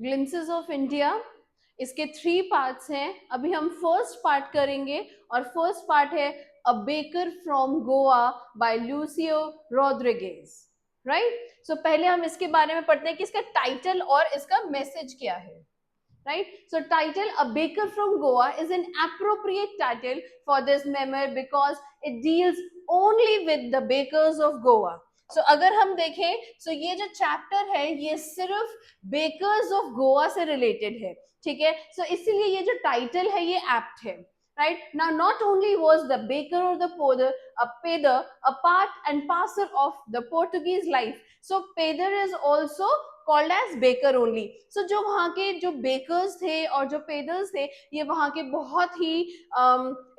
Glimpses of India, इसके 3 parts हैं। अभी हम फर्स्ट पार्ट करेंगे और फर्स्ट पार्ट है a baker from Goa by Lucio Rodrigues. Right, so पहले हम इसके बारे में पढ़ते हैं कि इसका टाइटल और इसका मैसेज क्या है। Right, so title A Baker from Goa is an appropriate title for this memoir because it deals only with the bakers of Goa. So अगर हम देखें so ये जो चैप्टर है ये सिर्फ बेकर्स ऑफ गोवा से रिलेटेड है, ठीक है। सो इसीलिए ये जो टाइटल है ये एप्ट है। Right now, not only was the baker or the peder a part and parcel of the Portuguese life, so peder is also called as baker only. So जो वहाँ के जो बेकर्स थे और जो पेडर्स थे ये वहाँ के बहुत ही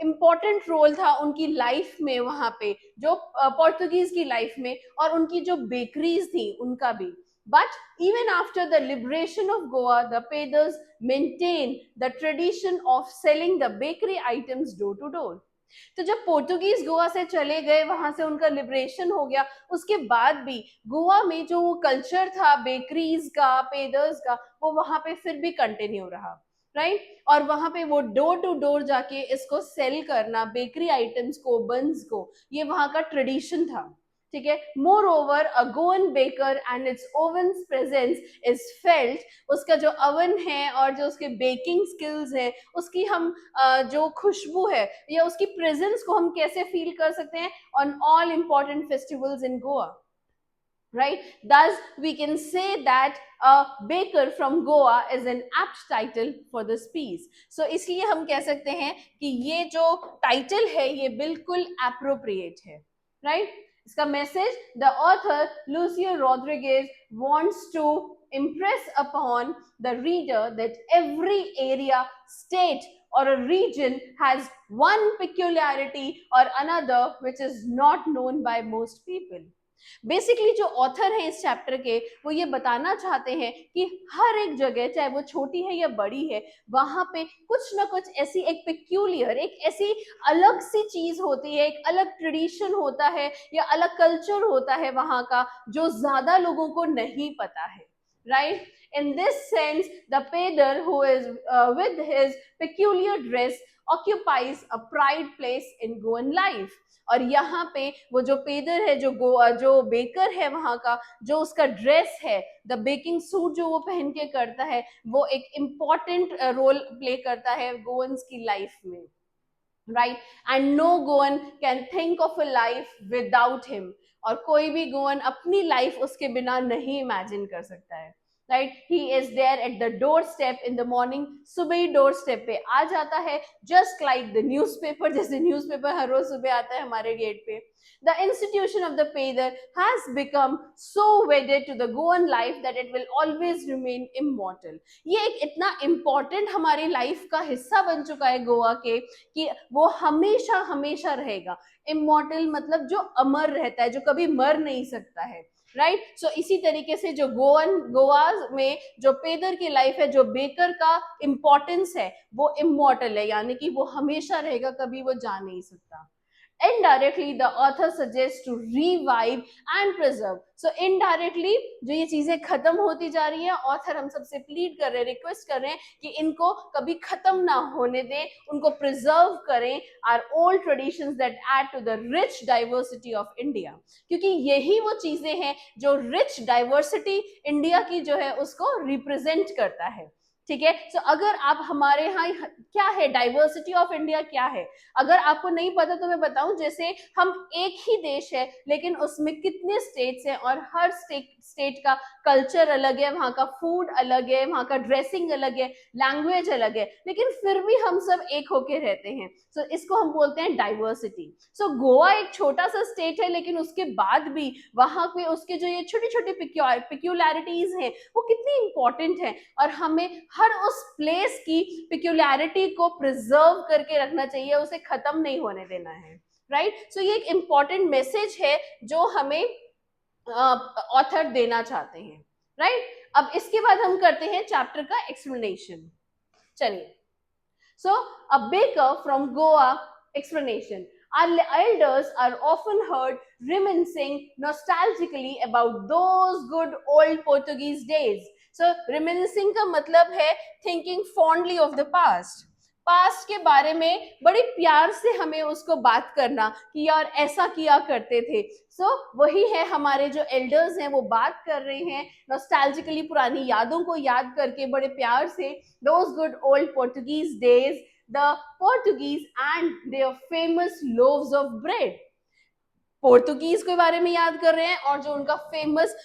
इम्पोर्टेंट रोल था उनकी लाइफ में, वहाँ पे जो पोर्तुगीज की लाइफ में, और उनकी जो बेकरीज थी उनका भी। But even after the liberation of Goa, the peders maintained the tradition of selling the bakery items door to door. तो जब पोर्तुगीज गोवा से चले गए, वहां से उनका लिबरेशन हो गया, उसके बाद भी गोवा में जो वो कल्चर था बेकरीज का, पेडर्स का, वो वहां पे फिर भी कंटिन्यू रहा। राइट, और वहां पे वो डोर टू डोर जाके इसको सेल करना, बेकरी आइटम्स को, बन्स को, ये वहां का ट्रेडिशन था। ठीक है, more over a Goan baker and it's ओवन्स presence is felt. उसका जो अवन है और जो उसके बेकिंग स्किल्स है, उसकी हम जो खुशबू है या उसकी प्रेजेंस को हम कैसे फील कर सकते हैं on all important festivals in Goa. Right, thus we can say that a baker from Goa is an apt title for this piece. So इसलिए हम कह सकते हैं कि ये जो टाइटल है ये बिल्कुल appropriate है। Right, इसका message, the author Lucio Rodriguez wants to impress upon the reader that every area, state or a region has one peculiarity or another which is not known by most people. Basically जो author है इस chapter के, वो ये बताना चाहते हैं कि हर एक जगह, चाहे वो छोटी है या बड़ी है, वहां पे कुछ ना कुछ ऐसी एक पेक्यूलियर, एक ऐसी अलग सी चीज होती है, एक अलग ट्रेडिशन होता है या अलग कल्चर होता है वहां का, जो ज्यादा लोगों को नहीं पता है। Right, in this sense the peder who is with his peculiar dress occupies a pride place in Goan life. और यहाँ पे वो जो पेदर है, जो बेकर है वहां का, जो उसका ड्रेस है, द बेकिंग सूट जो वो पहन के करता है, वो एक इम्पॉर्टेंट रोल प्ले करता है गोवंस की लाइफ में। Right, and no Goan can think of a life without him. और कोई भी गोवन अपनी लाइफ उसके बिना नहीं इमेजिन कर सकता है। Right, he is there at the doorstep in the morning. सुबह ही डोर स्टेप पे आ जाता है, जस्ट लाइक द न्यूज़पेपर, जैसे न्यूज़पेपर हर रोज सुबह आता है हमारे गेट पे। The institution of the Peder has become so wedded to the Goan life that it will always remain immortal. ये एक इतना important हमारी लाइफ का हिस्सा बन चुका है गोवा के कि वो हमेशा हमेशा रहेगा। इमॉर्टल मतलब जो अमर रहता है, जो कभी मर नहीं सकता है। राइट, सो इसी तरीके से जो गोवा में जो पेदर की लाइफ है, जो बेकर का इंपॉर्टेंस है, वो इमॉर्टल है, यानी कि वो हमेशा रहेगा, कभी वो जा नहीं सकता। Indirectly the author suggests to revive and preserve. So indirectly जो ये चीजें खत्म होती जा रही है, ऑथर हम सबसे प्लीड कर रहे हैं, रिक्वेस्ट कर रहे हैं कि इनको कभी खत्म ना होने दें, उनको प्रिजर्व करें, our old traditions that add to the rich diversity of India. क्योंकि यही वो चीजें हैं जो रिच डाइवर्सिटी इंडिया की जो है उसको रिप्रेजेंट करता है। ठीक है, सो अगर आप हमारे यहाँ क्या है डाइवर्सिटी ऑफ इंडिया क्या है, अगर आपको नहीं पता तो मैं बताऊं, जैसे हम एक ही देश है लेकिन उसमें कितने स्टेट्स हैं और हर स्टेट का कल्चर अलग है, वहां का फूड अलग है, वहां का ड्रेसिंग अलग है, लैंग्वेज अलग है, लेकिन फिर भी हम सब एक होके रहते हैं। सो इसको हम बोलते हैं डाइवर्सिटी। सो गोवा एक छोटा सा स्टेट है, लेकिन उसके बाद भी वहां पे उसके जो ये छोटी छोटी पिक्यूलैरिटीज हैं वो कितनी इंपॉर्टेंट है, और हमें हर उस प्लेस की पिक्यूलैरिटी को प्रिजर्व करके रखना चाहिए, उसे खत्म नहीं होने देना है। राइट, सो ये एक इंपॉर्टेंट मैसेज है जो हमें ऑथर देना चाहते हैं। राइट, अब इसके बाद हम करते हैं चैप्टर का एक्सप्लेनेशन। चलिए, so a baker from Goa explanation. Our elders are often heard reminiscing nostalgically about those good old Portuguese days. सो रिमिनिसिंग का मतलब है thinking fondly of the past, past के बारे में बड़े प्यार से हमें उसको बात करना कि यार ऐसा किया करते थे। सो वही है, हमारे जो एल्डर्स हैं वो बात कर रहे हैं नॉस्टैल्जिकली, पुरानी यादों को याद करके बड़े प्यार से, those good old Portuguese days, the Portuguese and their famous loaves of bread. Portuguese के बारे में याद कर रहे हैं और जो उनका फेमस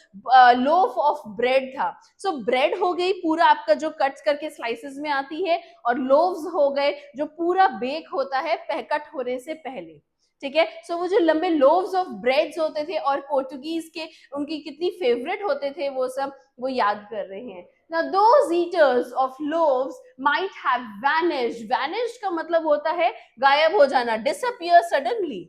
लोफ ऑफ ब्रेड था। सो ब्रेड हो गई पूरा आपका जो कट करके स्लाइसेस में आती है, और लोव्स हो गए जो पूरा बेक होता है कट होने से पहले, ठीक है। सो वो जो लंबे लोव्स ऑफ ब्रेड्स होते थे और पोर्तुगीज के उनकी कितनी फेवरेट होते थे वो सब वो याद कर रहे हैं। Now those eaters of loaves might have vanished. Vanished का मतलब होता है गायब हो जाना, disappear suddenly,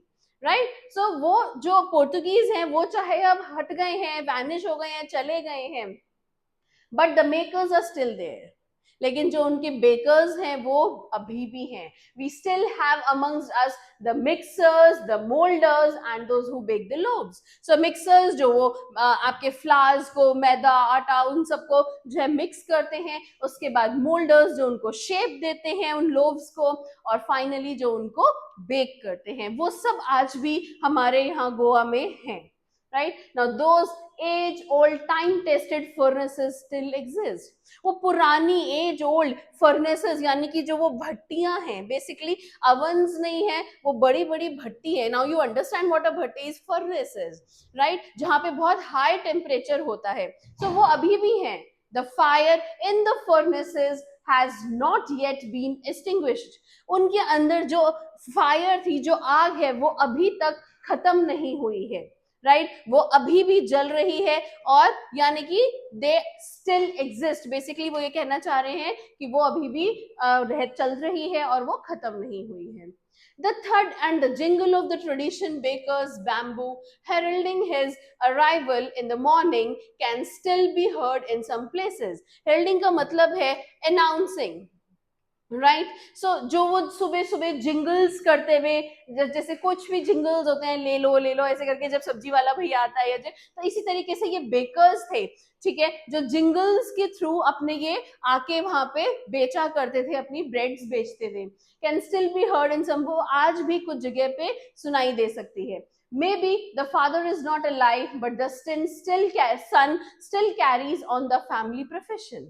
राइट। सो वो जो पोर्तुगीज हैं वो चाहे अब हट गए हैं, वैनिश हो गए हैं, चले गए हैं, but the makers are still there. लेकिन जो उनके बेकर्स हैं वो अभी भी हैं। We still have amongst us the mixers, the moulders and those who bake the loaves. So mixers जो वो आपके फ्लावर्स को, मैदा, आटा, उन सबको जो है मिक्स करते हैं, उसके बाद मोल्डर्स जो उनको शेप देते हैं उन लोव्स को, और फाइनली जो उनको बेक करते हैं, वो सब आज भी हमारे यहाँ गोवा में हैं, right? Now those age old time tested furnaces still exist. वो पुरानी एज ओल्ड फर्नेसेस यानी कि जो वो भट्टियां हैं, बेसिकली अवंस नहीं है, वो बड़ी बड़ी भट्टी है। Now you understand what a Bhatti is, furnaces, right, जहां पे बहुत हाई टेम्परेचर होता है। सो वो अभी भी हैं। The fire in the furnaces has not yet been extinguished. उनके अंदर जो फायर थी, जो आग है, वो अभी तक खत्म नहीं हुई है, राइट वो अभी भी जल रही है, और यानी कि दे स्टिल एग्जिस्ट। बेसिकली वो ये कहना चाह रहे हैं कि वो अभी भी चल रही है और वो खत्म नहीं हुई है। The thud and the jingle of the tradition baker's bamboo heralding his arrival in the morning can still be heard in some places. Heralding का मतलब है announcing, राइट। सो जो वो सुबह सुबह जिंगल्स करते हुए, जैसे कुछ भी जिंगल्स होते हैं, ले लो ऐसे करके, जब सब्जी वाला भैया आता है, तो इसी तरीके से ये बेकर्स थे, ठीक है, जो जिंगल्स के थ्रू अपने ये आके वहां पे बेचा करते थे, अपनी ब्रेड्स बेचते थे। Can still be heard in some, वो आज भी कुछ जगह पे सुनाई दे सकती है। Maybe the father is not alive, but the son still carries on the family profession.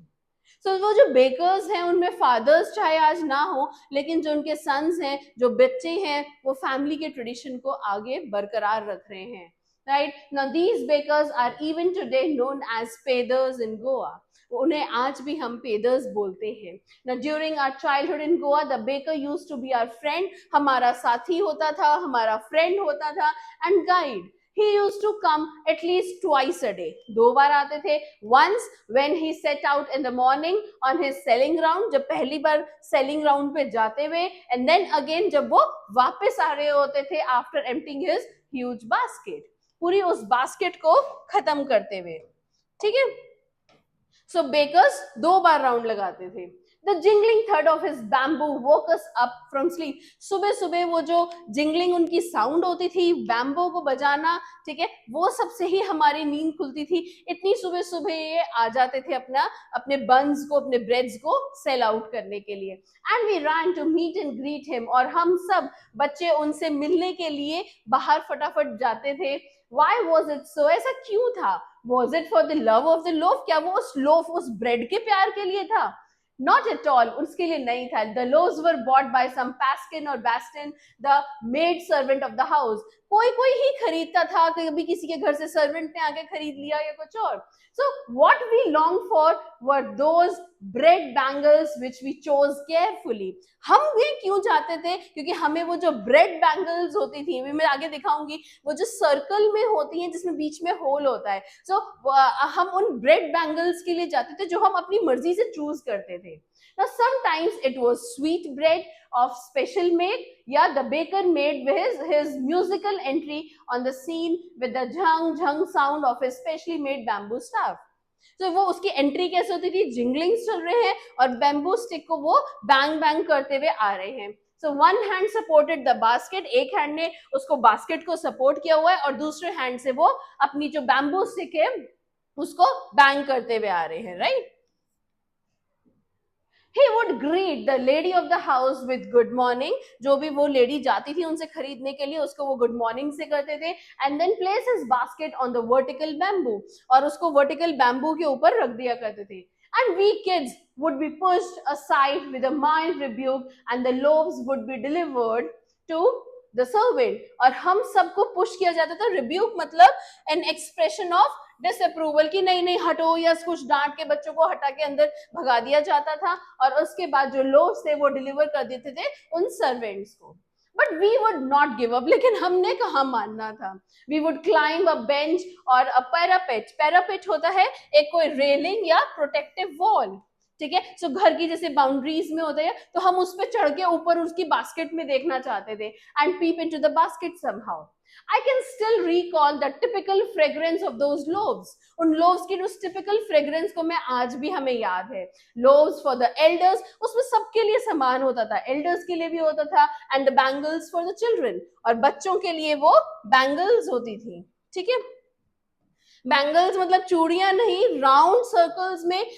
So वो जो बेकर्स हैं उनमें फादर्स चाहे आज ना हो, लेकिन जो उनके सन्स हैं, जो बच्चे हैं, वो फैमिली के ट्रेडिशन को आगे बरकरार रख रहे हैं, right. Now these bakers are even today known as paders in Goa. उन्हें आज भी हम पेदर्स बोलते हैं। Now during our childhood in Goa, the baker used to be our friend, हमारा साथी होता था, हमारा फ्रेंड होता था, and guide. He used to come at least twice a day. 2 बार आते थे. Once when he set out in the morning on his selling round, जब पहली बार selling round पे जाते हुए, and then again जब वो वापस आ रहे होते थे after emptying his huge basket. पूरी उस basket को खत्म करते हुए, ठीक है। So bakers 2 बार राउंड लगाते थे। The jingling thud of his bamboo woke us up from sleep. सुबह सुबह वो जो जिंगलिंग उनकी साउंड होती थी, बैम्बो को बजाना, ठीक है, वो सबसे ही हमारी नींद खुलती थी। इतनी सुबह सुबह ये आ जाते थे अपने बन्स को, अपने ब्रेड्स को सेल आउट करने के लिए। And we ran to meet and greet him, और हम सब बच्चे उनसे मिलने के लिए बाहर फटाफट जाते थे। Why was it so? ऐसा क्यों था? Was it for the love of the loaf? क्या वो उस लोफ, उस ब्रेड के प्यार के लिए था? Not at all. उसके लिए नहीं था। The loaves were bought by some Paskin or Bastin, the maid servant of the house. कोई ही खरीदता था, कभी किसी के घर से सर्वेंट ने आके खरीद लिया या कुछ और। So what we longed for were those bread bangles which we chose carefully. हम ये क्यों चाहते थे? क्योंकि हमें वो जो ब्रेड बैंगल्स होती थी, मैं आगे दिखाऊंगी, वो जो सर्कल में होती हैं जिसमें बीच में होल होता है, सो हम उन ब्रेड बैंगल्स के लिए जाते थे जो हम अपनी मर्जी से चूज करते थे। Now sometimes it was sweet bread of special make, yeah, the baker made his musical entry on the scene with the jhang jhang sound of his specially made bamboo staff. तो वो उसकी entry कैसे होती थी? जिंगलिंग्स चल रहे हैं और बैम्बू स्टिक को वो बैंग बैंग करते हुए आ रहे हैं। So one hand supported the basket, एक हैंड ने उसको बास्केट को सपोर्ट किया हुआ है और दूसरे हैंड से वो अपनी जो बैम्बू स्टिक है उसको बैंग करते हुए आ रहे हैं, right. He would greet the lady of the house with good morning. जो भी वो लेडी जाती थी उनसे खरीदने के लिए, उसको वो गुड मॉर्निंग से करते थे. And then place his basket on the vertical bamboo, और उसको वर्टिकल बैम्बू के ऊपर रख दिया करते थे. And we kids would be pushed aside with a mild rebuke, and the loaves would be delivered to the servant. और हम सबको पुश किया जाता था. रिब्यूक मतलब एन एक्सप्रेशन ऑफ डिसअप्रूवल की नहीं नहीं हटो, या कुछ डांट के बच्चों को हटा के अंदर भगा दिया जाता था. और उसके बाद जो लोग थे वो डिलीवर कर देते थे उन सर्वेंट्स को. But we would not give up. लेकिन हमने कहा मानना था. We would climb a bench और अ पैरापेट. पैरापेट होता है एक कोई रेलिंग या प्रोटेक्टिव वॉल, ठीक है. सो घर की जैसे बाउंड्रीज में होता है, तो हम उस पर चढ़ के ऊपर उसकी बास्केट में देखना चाहते थे. And peep into the basket somehow. I can still recall the typical fragrance of those loaves. उन loaves की उस typical fragrance को मैं आज भी हमें याद है. Loaves for the elders, उसमें सबके लिए समान होता था. Elders के लिए भी होता था, and the bangles for the children. और बच्चों के लिए वो bangles होती थी, ठीक है. बैंगल्स मतलब चूड़ियां नहीं, राउंड सर्कल्स में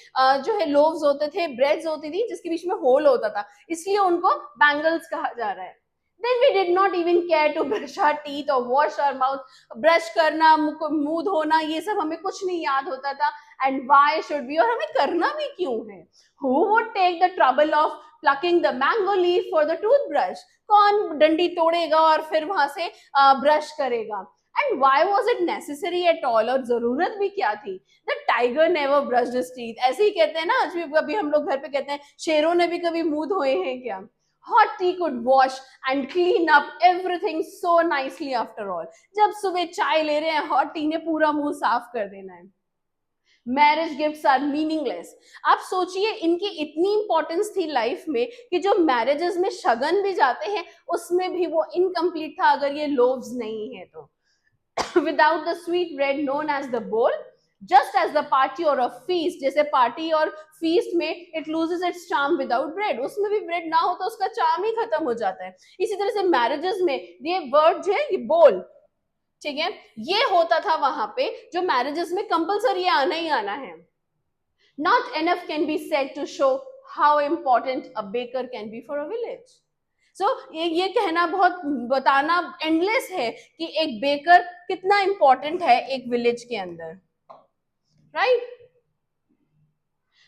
जो है लोव्स होते थे, ब्रेड्स होती थी जिसके बीच में होल होता था, इसलिए उनको बैंगल्स कहा जा रहा है. Then we did not even care to brush our teeth or wash our mouth. Brush करना, मुंह धोना, ये सब हमें कुछ नहीं याद होता था. And why should we? और हमें करना भी क्यों है? Who would take the trouble of plucking the mango leaf for the toothbrush? कौन डंडी तोड़ेगा और फिर वहां से ब्रश करेगा? And why was it necessary at all? और जरूरत भी क्या थी? The tiger never brushed his teeth. ऐसे ही कहते हैं ना, आज भी कभी हम लोग घर पे कहते हैं शेरों ने भी कभी मुंह धोए हैं क्या? Hot tea could wash and clean up everything so nicely after all. जब सुबह चाय ले रहे हैं, hot tea ने पूरा मुंह साफ कर देना है. Marriage gifts are meaningless. आप सोचिए इनकी इतनी इंपॉर्टेंस थी लाइफ में कि जो मैरिजेस में शगन भी जाते हैं उसमें भी वो इनकम्प्लीट था अगर ये लोव्स नहीं है तो. Without the sweet bread known as the bowl, just as the party or a feast, जैसे पार्टी और फीस्ट में it loses its charm without bread, उसमें भी ब्रेड ना हो तो उसका चार्म ही खत्म हो जाता है. इसी तरह से मैरिजेस में ये वर्ड जो है ये बोल, ठीक है, ये होता था वहां पे जो मैरिजेस में कंपलसरी आना ही आना है. Not enough can be said to show how important a baker can be for a village. So, ये कहना बहुत बताना एंडलेस है कि एक बेकर कितना इंपॉर्टेंट है एक विलेज के अंदर, right.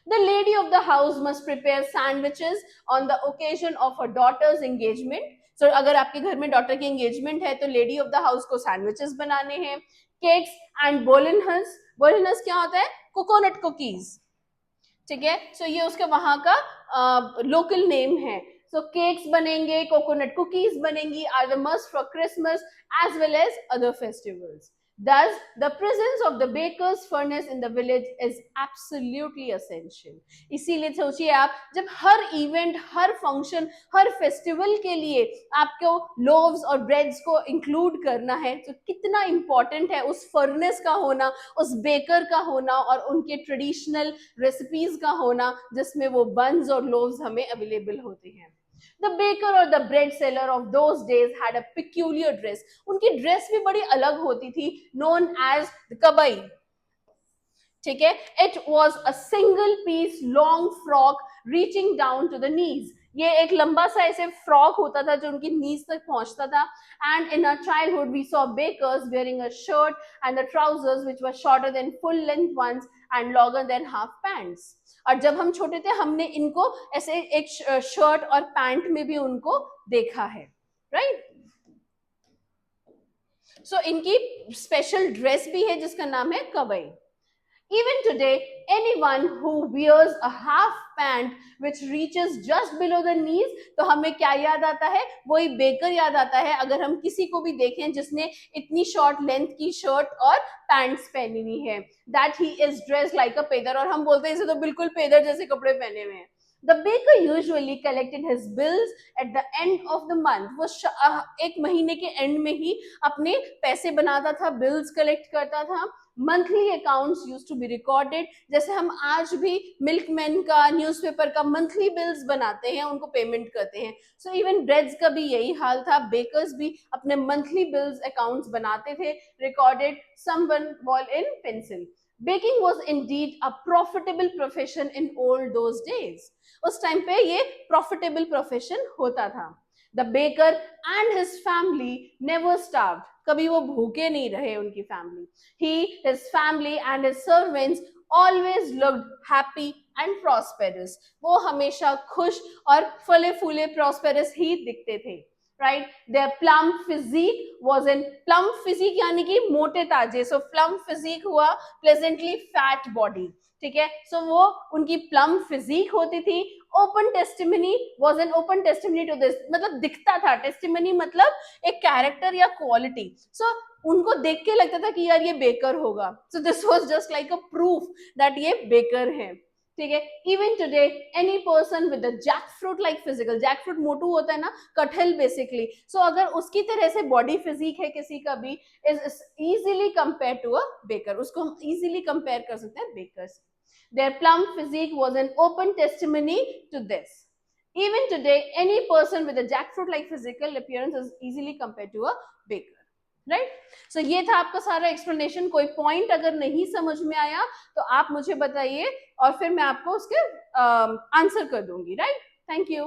The lady of the house must prepare sandwiches on the occasion of her daughter's engagement. So, अगर आपके घर में डॉटर की एंगेजमेंट है तो लेडी ऑफ द हाउस को सैंडविचेस बनाने हैं. Cakes and बोलिनहस. बोलिनहस क्या होता है? कोकोनट कुकीज, ठीक है. सो ये उसके वहां का लोकल नेम है. So cakes बनेंगे, coconut cookies बनेंगी, are the must for Christmas as well as other festivals. Thus, the presence of the baker's furnace in the village is absolutely essential. इसीलिए सोचिए आप, जब हर इवेंट, हर फंक्शन, हर festival के लिए आपको लोव्स और ब्रेड्स को इंक्लूड करना है तो कितना इंपॉर्टेंट है उस फर्नेस का होना, उस बेकर का होना और उनके ट्रेडिशनल रेसिपीज का होना जिसमें वो बन्स और लोव्स हमें अवेलेबल होते हैं. The baker or the bread seller of those days had a peculiar dress. उनकी ड्रेस भी बड़ी अलग होती थी, known as the कबई, ठीक है. It was a single piece long frock reaching down to the knees. ये एक लंबा सा ऐसे फ्रॉक होता था जो उनकी नीज तक पहुंचता था. And in our childhood we saw bakers wearing a shirt and the trousers which were shorter than full length ones and longer than half pants. और जब हम छोटे थे हमने इनको ऐसे एक शर्ट और पैंट में भी उनको देखा है, राइट. सो इनकी स्पेशल ड्रेस भी है जिसका नाम है कबई. Even today, anyone who wears a half pant which reaches just below the knees, तो हमें क्या याद आता है? वही बेकर याद आता है. अगर हम किसी को भी देखें जिसने इतनी शॉर्ट लेंथ की शर्ट और पैंट्स पहनी हुई है, that he is dressed like a पेदर. और हम बोलते हैं इसे तो बिल्कुल पेदर जैसे कपड़े पहने हुए हैं. The baker usually collected his bills at the end of the month. वो एक महीने के एंड में ही अपने पैसे बनाता था, बिल्स कलेक्ट करता था. Monthly accounts used to be recorded. जैसे हम आज भी मिल्कमैन का, न्यूज़पेपर का मंथली बिल्स बनाते हैं, उनको पेमेंट करते हैं. सो इवन ब्रेड्स का भी यही हाल था. बेकर्स भी अपने मंथली बिल्स अकाउंट्स बनाते थे, recorded, someone wall in pencil. Baking was indeed a profitable profession in all those days. उस टाइम पे ये profitable profession होता था. The baker and his family never starved. कभी वो भूखे नहीं रहे उनकी family. He, his family and his servants always looked happy and prosperous. वो हमेशा खुश और फले फूले prosperous ही दिखते थे. Right? Their plump physique was in plump physique यानी कि मोटे ताजे. So plump physique हुआ pleasantly fat body. ठीक है. So वो उनकी plump physique होती थी. Open testimony was an open testimony to this. मतलब दिखता था. Testimony मतलब एक character या quality. So उनको देख के लगता था कि यार ये बेकर होगा. So this was just like a proof that ये बेकर है. ठीक है. Even today any person with jackfruit like physical, jackfruit मोटू होता है ना, कटहल बेसिकली. सो अगर उसकी तरह से बॉडी फिजिक है किसी का भी, is easily compare to a baker. उसको हम इजीली कंपेयर कर सकते हैं बेकर से. Their plump physique was an open testimony to this. Even today, any person with a jackfruit-like physical appearance is easily compared to a baker. Right. So ये था आपका सारा एक्सप्लेनेशन. कोई पॉइंट अगर नहीं समझ में आया तो आप मुझे बताइए और फिर मैं आपको उसके आंसर कर दूंगी. राइट. Thank you.